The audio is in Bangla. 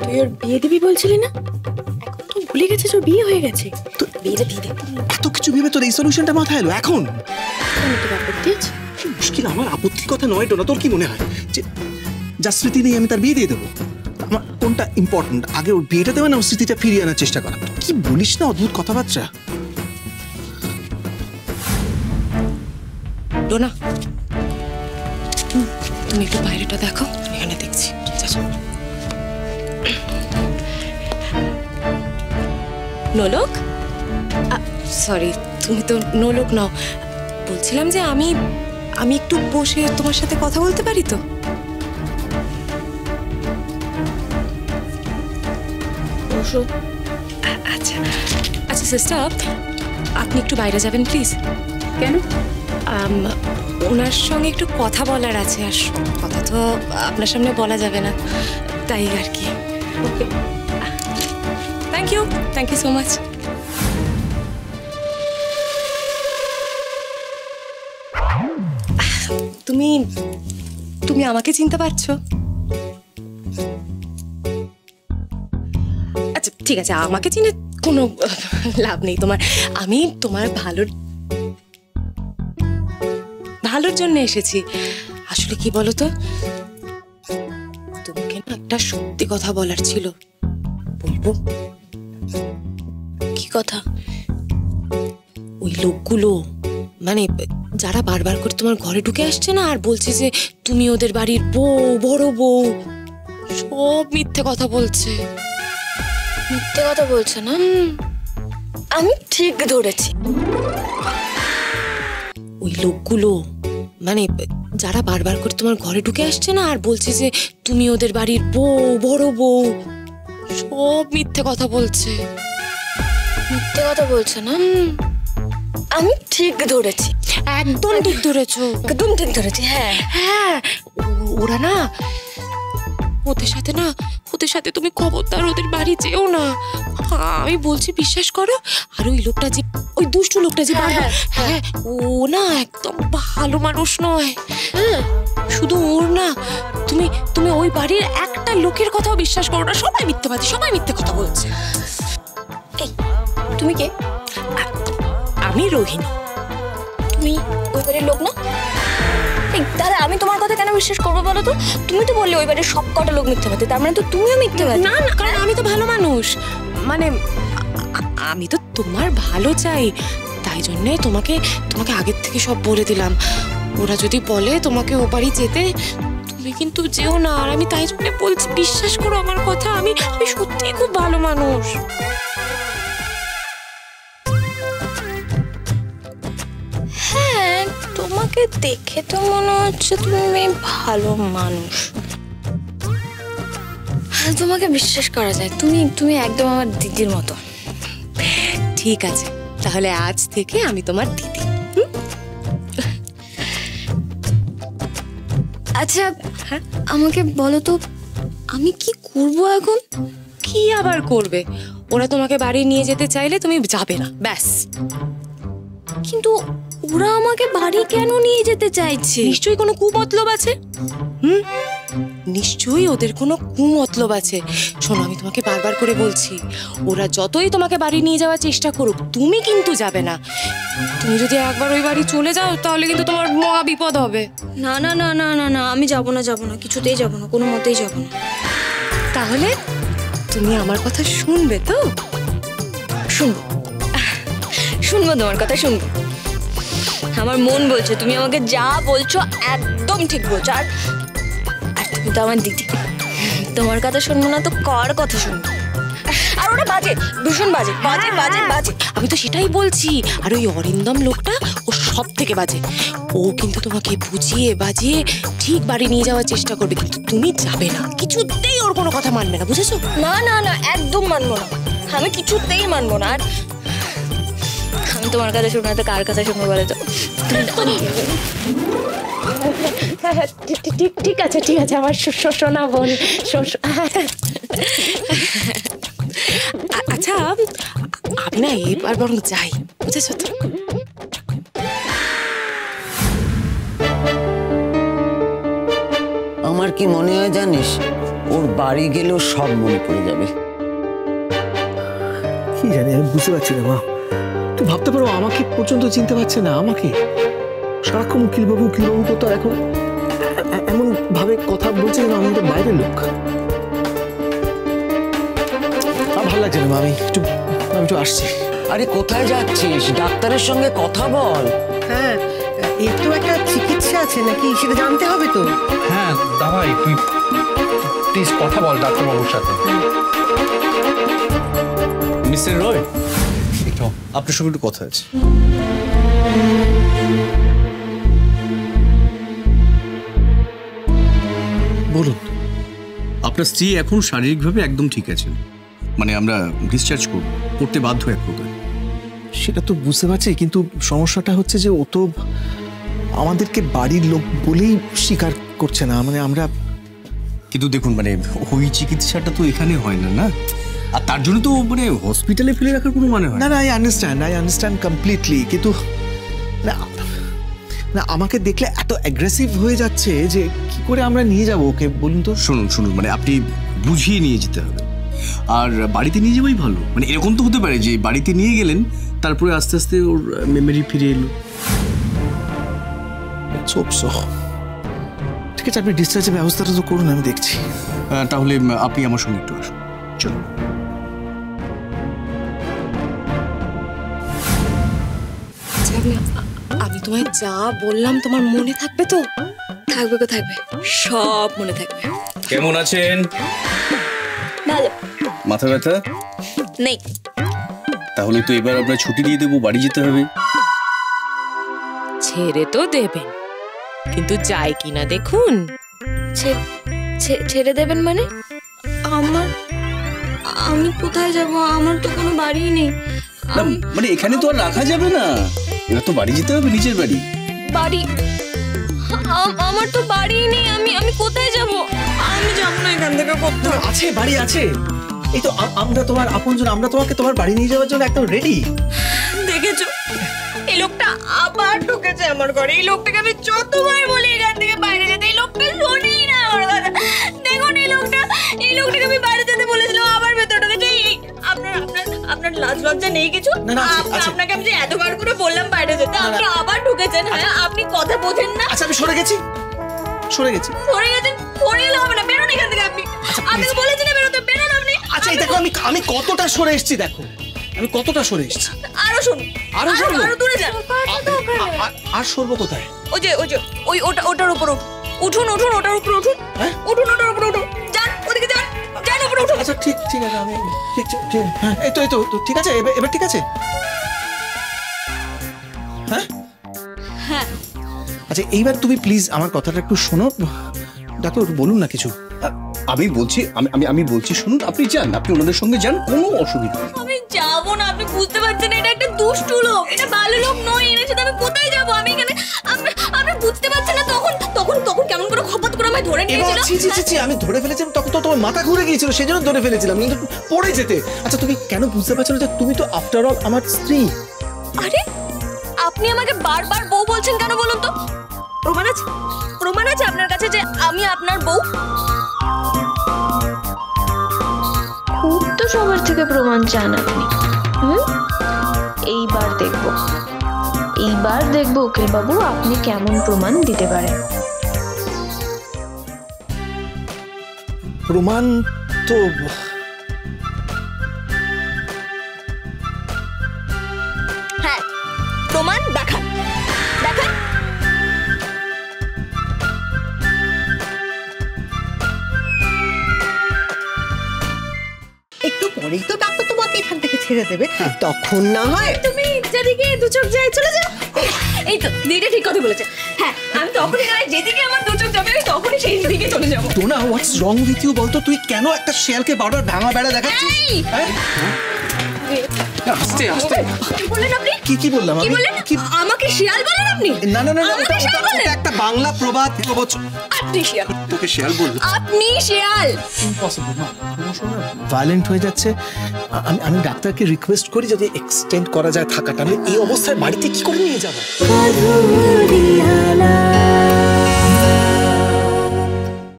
তুই ওর বিয়ে দিবি বলছিলি না? এখন তো ভুলে গেছিস ওর বিয়ে হয়ে গেছে। তো বিয়ে দে। এত কিছু ভেবে তোর এই সলিউশনটা মাথায় এলো এখন? তোর আপত্তি আছে? মুশকিল আমার আপত্তির কথা নয় টোনা, তোর কি মনে হয় যে যা স্মৃতি নেই আমি তার বিয়ে দিয়ে দেবো? আমার কোনটা ইম্পর্টেন্ট, আগে ওর বিয়েটা দেবে না ওর স্মৃতিটা ফিরিয়ে আনার চেষ্টা করা? কি বলিস না অদ্ভুত কথাবার্তা। ডোনা, তুমি একটু বাইরেটা দেখো, এখানে দেখছি। নোলক, সরি তুমি তো নোলক নাও। বলছিলাম যে আমি একটু বসে তোমার সাথে কথা বলতে পারি তো? বসো। আচ্ছা আচ্ছা সিস্টার, আপনি একটু বাইরে যাবেন প্লিজ। কেন? ওনার সঙ্গে একটু কথা বলার আছে, আর কথা তো আপনার সামনে বলা যাবে না, তাই আর কি। ওকে, থ্যাংক ইউ সো মাচ। তুমি তুমি আমাকে চিনতে পারছো? আচ্ছা ঠিক আছে, আমাকে চিনে কোনো লাভ নেই তোমার। আমি তোমার ভালোর জন্য এসেছি। আসলে কি বলো তো, তোমাকে না একটা সত্যি কথা বলার ছিল। বলবো? কি কথা? ওই লোকগুলো, মানে যারা বারবার করে তোমার ঘরে ঢুকে আসছে না আর বলছে যে তুমি ওদের বাড়ির বউ, বড় বউ, সব মিথ্যে কথা বলছে। মিথ্যে কথা বলছে না? আমি ঠিক ধরেছি। ওই লোকগুলো, মানে যারা বারবার করে তোমার ঘরে ঢুকে আসছে না আর বলছে যে তুমি ওদের বাড়ির বউ, বড় বউ, সব মিথ্যে কথা বলছে। মিথ্যে কথা বলছে না? আমি ঠিক ধরেছি। একদম ঠিক ধরেছো, একদম ঠিক ধরেছি। হ্যাঁ হ্যাঁ, ওরা না, ওদের সাথে তুমি খবরদার ওদের বাড়ি যেও না। আমি বলছি, বিশ্বাস করো। আর ওই লোকটা যে, ওই দুষ্টু লোকটা যে, হ্যাঁ ও না একদম ভালো মানুষ নয়। শুধু ওর না, তুমি ওই বাড়ির একটা লোকের কথাও বিশ্বাস করো না। সবাই মিথ্যেবাদী, সবাই মিথ্যে কথা বলছে। এই তুমি কে? আমি রোহিণী। তুমি ওই বাড়ির লোক না? তাহলে আমি তোমার কথা কেন বিশ্বাস করবো বলো তো? তুমি তো বললে ওই বাড়ির সব কটা লোক মিথ্যাবাদী, তার মানে তো তুমিও মিথ্যাবাদী। না না, কারণ আমি তো ভালো মানুষ, মানে আমি তো তোমার ভালো চাই, তাই জন্যে তোমাকে আগের থেকে সব বলে দিলাম। ওরা যদি বলে তোমাকে ও বাড়ি যেতে, তুমি কিন্তু যেও না। আর আমি তাই জন্য বলছি, বিশ্বাস করো আমার কথা, আমি সত্যিই খুব ভালো মানুষ। হ্যাঁ, তোমাকে দেখে তো মনে হচ্ছে তুমি ভালো মানুষ। তোমাকে বিশ্বাস করা যায়। তুমি একদম আমার দিদির মতো। ঠিক আছে, তাহলে আজ থেকে আমি তোমার দিদি। আচ্ছা আমাকে বলো তো, আমি কি করব এখন? কি আবার করবে? ওরা তোমাকে বাড়ি নিয়ে যেতে চাইলে তুমি যাবে না, ব্যাস। কিন্তু ওরা আমাকে বাড়ি কেন নিয়ে যেতে চাইছে? নিশ্চয়ই কোনো কুমতলব আছে। নিশ্চয়ই ওদের কোনো কুমতলব আছে। শোনো, আমি তোমাকে বারবার করে বলছি, ওরা যতই তোমাকে বাড়ি নিয়ে যাওয়ার চেষ্টা করুক, তুমি কিন্তু যাবে না। তুমি যদি একবার ওই বাড়ি চলে যাও, তাহলে কিন্তু তোমার মহা বিপদ হবে। না না না না না না, আমি যাবো না, কিছুতেই যাবো না, কোনো মতেই যাবো না। তাহলে তুমি আমার কথা শুনবে তো? শুনবো তোমার কথা, শুনবো। আমার মন বলছে তুমি আমাকে যা বলছো একদম ঠিক বলছো। আর তুমি তো আমার দিদি, তোমার কথা শুনবো না তো কার কথা শুনবো? আর ওটা বাজে, ভীষণ বাজে বাজে বাজে বাজে। আমি তো সেটাই বলছি। আর ওই অরিন্দম লোকটা, ও সব থেকে বাজে। ও কিন্তু তোমাকে বুঝিয়ে বাজিয়ে ঠিক বাড়ি নিয়ে যাওয়ার চেষ্টা করবে, কিন্তু তুমি যাবে না, কিছুতেই ওর কোনো কথা মানবে না, বুঝেছো? না না না, একদম মানবো না, আমি কিছুতেই মানবো না। আর আমি তোমার কথা শুনবো না তো কার কথা শুনবো বলে তো? ঠিক আছে আমার সোনা বোন। আচ্ছা আমি না এবার বরং যাই, বুঝেছো তো? আমার কি মনে হয় জানিস, ও ওর বাড়ি গেলেও সব মনে পড়ে যাবে। কি জানি, আমি বুঝতে পারছি না মা। তুই ভাবতে পারো আমাকে পর্যন্ত চিনতে পারছে না আমাকে। সারাক্ষণ উকিলবাবু তো এখন এমন ভাবে কথা বলছে যেন আমি একটা বাইরের লোক। ভালো লাগছে না মা, আমি একটু আসছি। আরে কোথায় যাচ্ছিস? ডাক্তারের সঙ্গে কথা বল। হ্যাঁ, এর তো একটা চিকিৎসা আছে নাকি, সেটা জানতে হবে তো। হ্যাঁ দাদাই, তুই প্লিজ কথা বল ডাক্তারবাবুর সাথে। মিস্টার রয়, আপনার সঙ্গে একটু কথা আছে। বলুন। আপনার স্ত্রী এখন শারীরিকভাবে একদম ঠিক আছেন, মানে আমরা ডিসচার্জ করতে বাধ্য এক প্রকার। সেটা তো বুঝতে পারছি, কিন্তু সমস্যাটা হচ্ছে যে ও তো আমাদেরকে বাড়ির লোক বলেই স্বীকার করছে না। মানে আমরা, কিন্তু দেখুন মানে ওই চিকিৎসাটা তো এখানে হয় না, না? আর তার জন্য তো মানে হসপিটালে ফেলে রাখার কোনো মানে হয় না। আই আন্ডারস্ট্যান্ড কমপ্লিটলি, কিন্তু না আমাকে দেখলে এত অ্যাগ্রেসিভ হয়ে যাচ্ছে যে কি করে আমরা নিয়ে যাবো ওকে বলুন তো। শুনুন, মানে আপনি বুঝিয়ে নিয়ে যেতে হবে, আর বাড়িতে নিয়ে যাওয়াই ভালো। মানে এরকম তো হতে পারে যে বাড়িতে নিয়ে গেলেন, তারপরে আস্তে আস্তে ওর মেমোরি ফিরে এলো। ঠিক আছে, আপনি ডিসচার্জের ব্যবস্থাটা তো করুন, আমি দেখছি। তাহলে আপনি আমার সঙ্গে একটু আসুন, চলুন। আমি তোমায় যা বললাম তোমার মনে থাকবে তো? থাকবে গো, থাকবে, সব মনে থাকবে। কেমন আছেন? ভালো। মাথা ব্যথা নেই। তাহলে তো এবার আপনার ছুটি দিয়ে দেবো, বাড়ি যেতে হবে। ছেড়ে তো দেবেন, কিন্তু যায় কিনা দেখুন। ছেড়ে দেবেন মানে? আমি কোথায় যাব? আমার তো কোনো বাড়ি নেই। না মানে এখানে তো আর রাখা যাবে না, এবার তো বাড়ি যেতে হবে, নিজের বাড়ি। বাড়ি? আমার তো বাড়ি নেই, আমি কোথায় যাব? আমি যাব না এখান থেকে কোথাও। আছে, বাড়ি আছে। এই তো আমরা তোমার আপনজন, আমরা তোমাকে তোমার বাড়ি নিয়ে যাওয়ার জন্য একদম রেডি। দেখেছো, এই লোকটা আবার ঢুকেছে আমার ঘরে। এই লোকটাকে আমি যতবার বলি এখান থেকে বাইরে যেতে, এই লোকটা শোনেই না আমার কথা। দেখুন এই লোকটাকে আমি বাইরে যেতে বলেছিলাম, আবার ভেতরে ঢুকেছে। আপনার লাজ লজ্জা নেই কিছু? আপনাকে আমি যে এতবার করে বললাম বাইরে যেতে, আপনি আবার ঢুকেছেন। হ্যাঁ, আপনি কথা বোঝেন না। আচ্ছা, আমি সরে গেছি। সরে গেছেন? সরে গেলে হবে না, বেরোন এখান থেকে। আপনি বলেছি না বেরোতে, বেরোন আপনি। আচ্ছা, এই দেখো আমি কতটা সরে এসেছি, দেখো আমি কতটা সরে এসেছি। আরো শুনুন, আরো দূরে যান। আর সরবো কোথায়? ওই যে ওটার উপর উঠুন, ওটার উপর উঠুন। উঠুন, ওটার উপর উঠুন। যান, ওদিকে যান, উপরে উঠুন। আচ্ছা, ঠিক আছে, আমি ঠিক। হ্যাঁ, এই তো ঠিক আছে, এবার ঠিক আছে। হ্যাঁ, আচ্ছা, এইবার তুমি প্লিজ আমার কথাটা একটু শোনো। ডাক্তার বলুন না কিছু। আমি বলছি শুনুন, আপনি যান, আপনি ওনাদের সঙ্গে যান, কোনো অসুবিধা নেই। আমি যাবো না, আপনি বুঝতে পারছেন এটা একটা দুষ্টু লোক, এটা ভালো লোক নয়। এর সাথে আমি কোথায় যাবো? আমি এখানে, আপনি বুঝতে পারছেন না? তখন কেমন করে খপাত করে আমায় ধরে নিয়েছিল। আমি ধরে ফেলেছিলাম, তখন তো তোমার মাথা ঘুরে গিয়েছিল, সেজন্য ধরে ফেলেছিলাম, কিন্তু পড়ে যেতে। আচ্ছা, তুমি কেন বুঝতে পারছো না যে তুমি তো আফটার অল আমার স্ত্রী? আরে আপনি আমাকে বারবার বউ বলছেন কেন বলুন তো? প্রমাণ আছে আপনার কাছে যে আমি আপনার বউ? খুব তো সবার থেকে প্রমাণ চান আপনি। এইবার দেখবো উকিল বাবু আপনি কেমন প্রমাণ দিতে পারেন। প্রমাণ তো হ্যাঁ, প্রমাণ দেখান। একটু পরেই তো ডাক্তার তোমাকে এখান থেকে ছেড়ে দেবে, তখন না হয় তুমি যেদিকে দু চোখ যায় চলে যাও। এই তো দিদিটা ঠিক কথা বলেছে। হ্যাঁ, আমি তখনই যেদিকে আমার দু চোখ যাবে আমি তখনই সেই দিকে চলে যাবো। টোনা, হোয়াটস রং উইথ ইউ বলতো? তুই কেন একটা শেয়ালকে বারবার ভাঙা বেড়া দেখাচ্ছিস? আস্তে কি বললেন আপনি? কি বললাম আমি? আমাকে শিয়াল বলেন আপনি? না, ওটা একটা বাংলা প্রবাদ প্রবচন। আপনি শিয়াল? তোকে শিয়াল বলবো? আপনি শিয়াল? ইম্পসিবল না, ভায়োলেন্ট হয়ে যাচ্ছে। আমি ডাক্তারকে রিকোয়েস্ট করি যদি এক্সটেন্ড করা যায় থাকাটা। আমি এই অবস্থায় বাড়িতে কি করে নিয়ে যাবো?